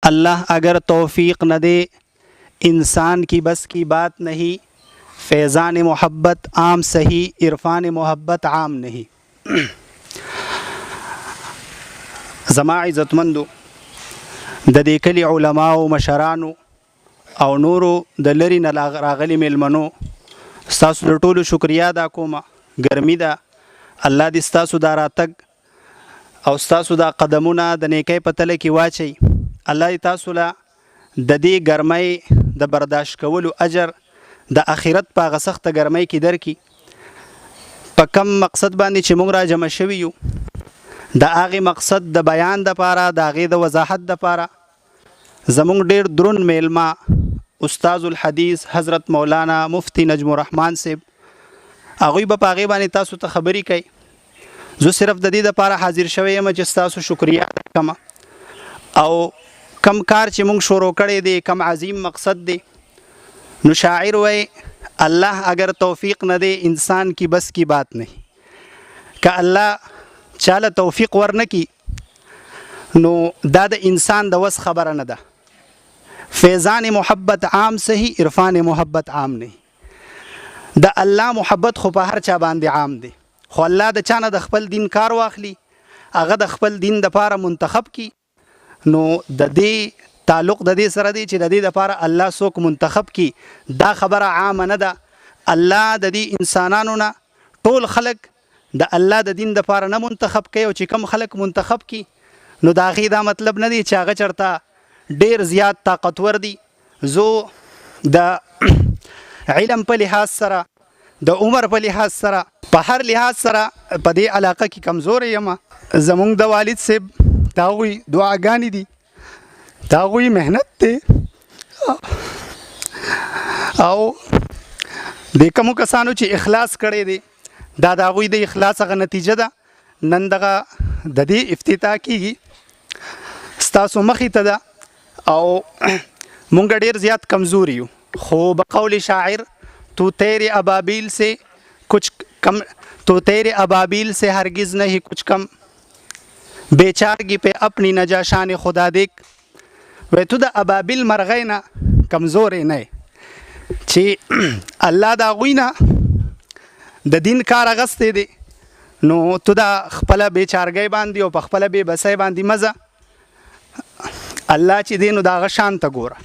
अल्लाह अगर तौफ़ीक़ न दे इंसान की बस की बात नहीं, फैज़ान मोहब्बत आम सही इरफ़ान मोहब्बत आम नहीं। ज़मा इज़्ज़तमंदो د دې کلي علماو مشرانو او نورو د لري نه راغلي میلمنو ستاسو د ټولو شکریا ادا کوم. ګرمي ده، الله دې ستاسو دا راتګ او ستاسو دا قدمونه د نیکۍ په تله کې واچي. الله دې تاسو له د دې ګرمۍ د برداشت کولو اجر د آخرت په هغه سخته ګرمۍ کې درکړي. په کم مقصد باندې چې موږ را جمع شوي یو، د هغې مقصد د بیان دپاره، د هغې د وضاحت دپاره زمونږ ډېر درون میلمه استاذ الحدیث حضرت مولانا مفتی نجم الرحمن صاحب، هغوی به په هغې باندې تاسو ته خبرې کوي. زه صرف د دې دپاره حاضر شوی یم چې ستاسو شکریا کوم او کم کار چې موږ شروع کړی دی، کم عظیم مقصد دی. نو شاعر وی الله اگر توفیق نه دی انسان کی بس کی بات نہیں. که الله چاله توفیق ورنکي نو دا د انسان د وس خبره نه ده. فیضان محبت عام صحیح، عرفان محبت عام نه. د الله محبت خو په هر چا باندې عام دی، خو الله د چانه د خپل دین کار واخلي، هغه د خپل دین د پاره منتخب کی. نو د دې تعلق د دې سره دی چې د دې لپاره الله څوک منتخب کی، دا خبره عامه نه ده. الله د دې انسانانو نه ټول خلق د الله د دین د پاره نه منتخب کوي، او چې کم خلق منتخب کی نو دا غي دا مطلب نه دی چې هغه چرته ډیر زیات طاقتور دي. زه د علم په لحاظ سره، د عمر په لحاظ سره، په هر لحاظ سره په دې علاقه کې کمزور یم. زمونږ د والد صاحب دا غوي دعاګانې دي، دا غوي مهنت دی، او د کوم کسانو چې اخلاص کړی دی دا د هغوی د اخلاص هغه نتیجه ده. نن دغه د دې افتتاح کیږي ستاسو مخې ته ده او مونږ ډیر زیات کمزور یو، خو بقول شاعر تو تیرے ابابیل سے کچھ کم، تو تیرے ابابیل سے ہرگز نہیں کچھ کم، بیچارگی پہ اپنی نجاشان خدا دیکھ. وی تو د ابابیل مرغۍ نه کمزورې نه چې الله د هغوی نه د دین کار اغستی دی، نو تو د خپله بیچارګۍ باندې او په خپله بېبسۍ باندې مزه الله چې دی نو د هغه شان ته ګوره.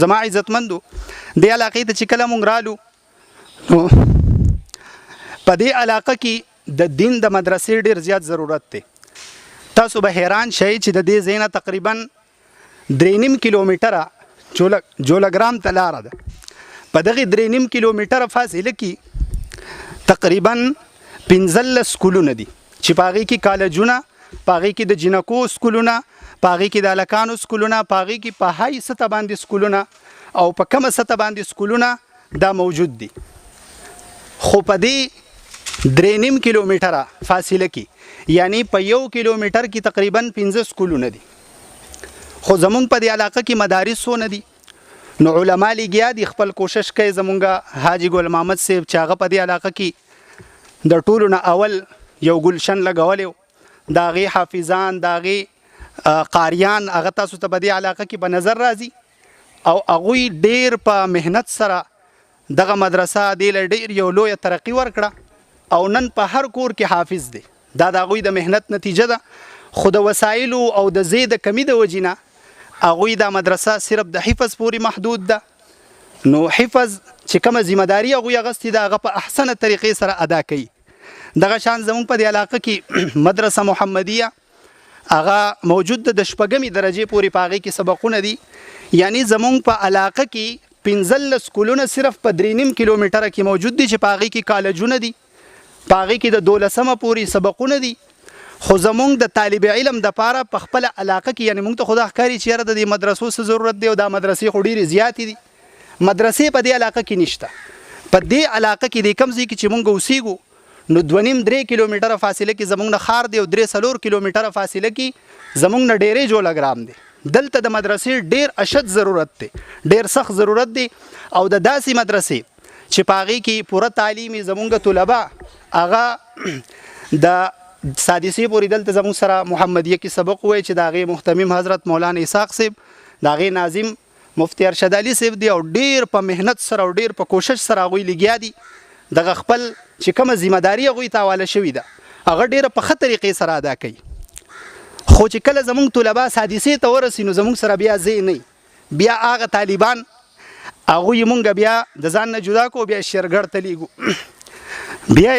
زما عزتمندو دې علاقې ته چې کله مونږ رالو نو په دې علاقه کې د دین د مدرسې ډېر زیات ضرورت دی. تاسو به حیران شئ چې د دې ځای نه تقریبا 3.5 کیلومتره جولګرام ته لاره ده. په دغې 3.5 کیلومتره فاصله کې تقریبا 15 سکولونه دي چې په هغې کې کالجونه، په هغې کې د جنکو سکولونه، په هغې کې د هلکانو سکولونه، په هغې کې په های سطح باندې سکولونه او په کمه سطح باندې سکولونه دا موجود دي. خو په دې 3.5 کیلومتره فاصله کې یعنی په 1 کیلومتر کې تقریبا 15 سکولونه دي. خو زمونږ په دې علاقه کې مدارس ونه دي، نو علما لګیا دي خپل کوشش کوي. زمونږ حاجی ګل محمد صاحب چې هغه په دې علاقه کې د ټولو نه اول یو ګلشن لګولی و، د هغې حافظان، د هغې قاریان هغه تاسو ته په دې علاقه کې په نظر راځي، او هغوی ډیر په مهنت سره دغه مدرسه دې له ډیر یو لویه ترقي ورکړه، او نن په هر کور کې حافظ دی. دا د هغوی د مهنت نتیجه ده. خو د وسایلو او د ځای د کمي د وجې نه هغوی دا مدرسه صرف د حفظ پورې محدود ده. نو حفظ چې کومه ذمہداري هغوی اغستې ده هغه په احسنه طریقې سره ادا کوي. دغه شان زمونږ په دې علاقه کې مدرسه محمدیه هغه موجود ده، د 6مې درجې پورې په هغې کې سبقونه دي. یعنی زمونږ په علاقه کې 15 سکولونه صرف په 3.5 کیلومتره کې موجود دي چې په هغې کې کالجونه دي، په هغې کې د 12مه پورې سبقونه دي. خو زمونږ د طالب علم د پاره په خپل علاقه کې یعنی مونږ ته خدا ښکاري چې یاره د دې مدرسو څه ضرورت دی، او دا مدرسې خو ډېرې زیاتې دي. مدرسې په دې علاقه کې نشته. په دې علاقه کې د کوم ځای کې چې مونږ اوسېږو نو 2.5-3 کیلومتره فاصله کې زمونږ نه ښار دی، او 3-4 کیلومتره فاصله کې زمونږ نه ډېرې جولګرام دی. دلته د مدرسې ډېر اشد ضرورت دی، ډېر سخت ضرورت دی. او د داسې مدرسې چې په هغې کې پوره تعلیمي زمونږ طلبه هغه د سادسې پورې دلته زموږ سره محمدیه کې سبق وایي چې د هغې محتمم حضرت مولانا اسحاق صاحب د هغې ناظم مفتی ارشد علي صاحب دی او ډیر په مهنت سره او ډیر په کوشش سره هغوی لګیا دي دغه خپل چې کومه ذمهداري هغوی ته حواله شوې ده هغه ډیره په ښه طریقې سره ادا کوي خو چې کله زمونږ طلبا حادثې ته ورسي نو زمونږ سره بیا ځای نه بیا هغه طالبان هغوی مونږ بیا د ځان نه جدا کو بیا شیرګړ ته لیږو بیا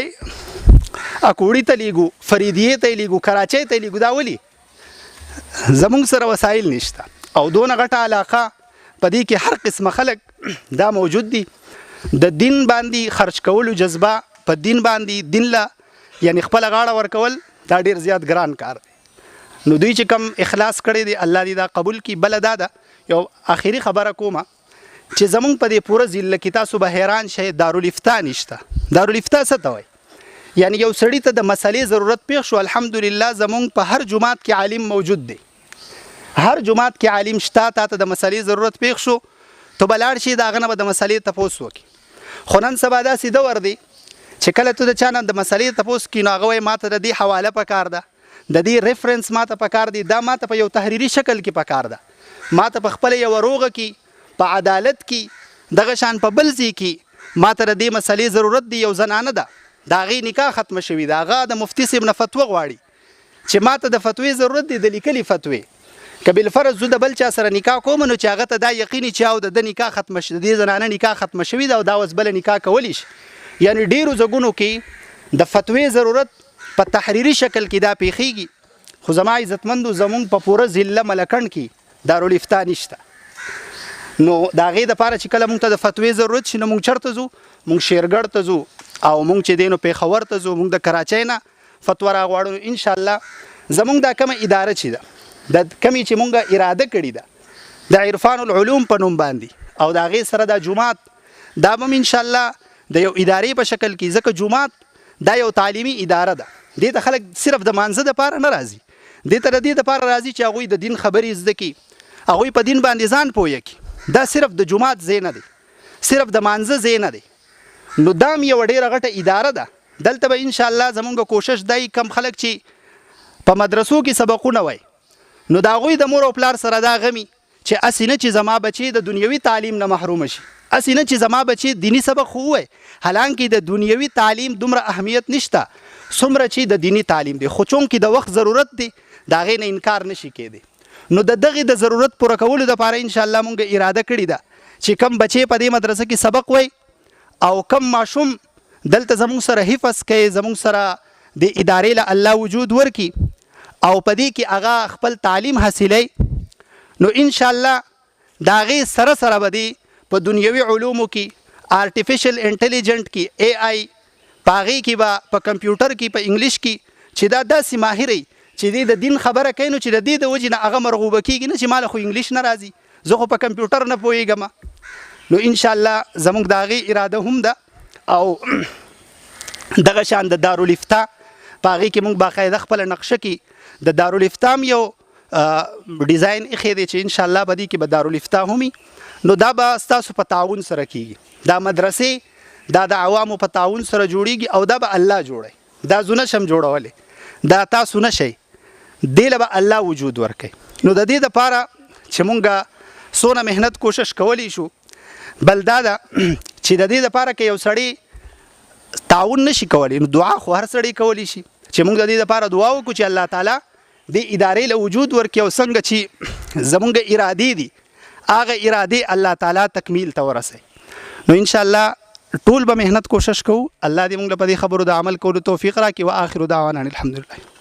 اکوړي ته لیږو فریدیې ته لیږو کراچۍ ته لیږو دا ولي زمونږ سره وسایل نشته او دونه غټه علاقه په دې کې هر قسمه خلک دا موجود دي د دین باندې خرج کولو جذبه په دین باندې دین له یعنی خپل غاړه ورکول دا ډیر زیات ګران کار دی نو دوی چې کم اخلاص کړی دی الله دې دا قبول کړي بل دا ده یو آخري خبره کومه چې زمونږ په دې پوره ضلع کې تاسو به حیران شئ دارالافتا نشته دارالافتا څه ته وایي یعنی یو سړی ته د مسلې ضرورت پیښ شو الحمدلله زمونږ په هر جماعت کې عالم موجود دی هر جماعت کې عالم شته ته د مسلې ضرورت پیښ شو ته بلاړ شي دا غنه به د مسلې تپوس وکي خو نن سبا داسې دور دی چې کله ته د چانه د مسلې تپوس کې نو هغه وایي ماته د دې حواله پکار ده د دې ریفرنس ماته پکار دی دا ماته په یو تحریري شکل کې پکار ده ماته په خپل یو روغه کې په عدالت کې دغه شان په بل ځای کې ماته د دې مسلې ضرورت دی یو زنانه ده دا غي نکاح ختم شوی دا هغه د مفتی صاحب نه فتوا غواړي چې ماته د فتوی ضرورت دی د لیکلي فتوی کبل فرض زو د بل چا سره نکاح کوم نو چې هغه ته دا یقیني چې او د نکاح ختم شوی د زنانه نکاح ختم شوی دا او دا وس بل نکاح کولی شي یعنی ډیرو زګونو کې د فتوی ضرورت په تحریری شکل کې دا پیخیږي خو زما عزتمندو زمون په پوره ضلع ملکند کې دارالافتا نشته نو دا غي د پاره چې کله مونږ ته د فتوی ضرورت شي نو مونږ چرته زو مونږ شیرګړ ته زو او مونږ چې دینو پیښور ته زو مونږ د کراچۍ نه فتوا راغواړو ان شاء الله زمونږ دا کومه اداره چي ده د کمی چې مونږه اراده کړې ده د عرفان العلوم په نوم باندې او دا غي سره د جمعات دا هم ان شاء الله د یو ادارې په شکل کې ځکه جمعات دا یو تعلیمي اداره ده دې ته خلک صرف د مانزه د پاره نه راځي دې ته د دې د پاره راځي چې هغوی د دین خبرې زده کړي هغوی په دین باندې ځان پوهه کړي دا صرف د جمعات ځای نه دی صرف د مانزه ځای نه دی نو دام یو ډیره غټه اداره ده دلته به ان شاء الله زمونږ کوشش دی کم خلک چې په مدرسو کې سبقونه وای نو دا غوی د مور او پلار سره دا غمی چې اسینه چې زما بچي د دنیوي تعلیم نه محروم شي اسینه چې زما بچي دینی سبق خو وای حالانکه د دنیوي تعلیم دومره اهمیت نشته څومره چې د دینی تعلیم دی خو چون کې د وخت ضرورت دی دا غي نه انکار نشي کېدی نو د دغه د ضرورت پوره کولو لپاره ان شاء الله مونږ اراده کړې ده چې کم بچي په دې مدرسه کې سبق وای او کم ماشوم دلته زمون سره حفظ کوي زمون سره د ادارې له الله وجود ورکی او پدې کې هغه خپل تعلیم حاصلې نو ان شاء الله دا غي سره سره بدی په دنیوي علومو کې آرټیفیشل انټيليجنت کې اي اي پاغي کې با په کمپیوټر کې په انګلیش کې چې دا داسې ماهري چې د دین خبره کوي نو چې د دې د وجې نه هغه مرغوبه کیږي نه چې مال خو انګلیش نه راځي زه خو په کمپیوټر نه پوهیږم نو ان شاء الله زموږ داغي اراده هم ده او دغه شان د دارالافتا پاغي کې موږ باقاعده خپل نقشه کې د دارالافتا یو ډیزاین اخی دی چې ان شاء الله بدی کې به دارالافتا همي نو دا به تاسو په تعاون سره کیږي دا مدرسې دا د عوامو په تعاون سره جوړیږي او دا به الله جوړي دا زونه شم جوړولې دا تاسو نشئ دله به الله وجود ورکړي نو د دې لپاره چې مونږه سونه مهنت کوشش کولی شو بل دا ده چې د دې لپاره کې یو سړی تعاون نشي کولی نو دعا خو هر سړی کولی شي چې موږ د دې لپاره دعا وکړو چې الله تعالی د ادارې له وجود ورکړي او څنګه چې زمونږ ارادې دي هغه ارادې الله تعالی تکمیل ته ورسوي نو ان شاء الله ټول به مهنت کوشش کوو الله دې موږ په دې خبرو د عمل کولو توفیق راکړي واخر دعوانا الحمدلله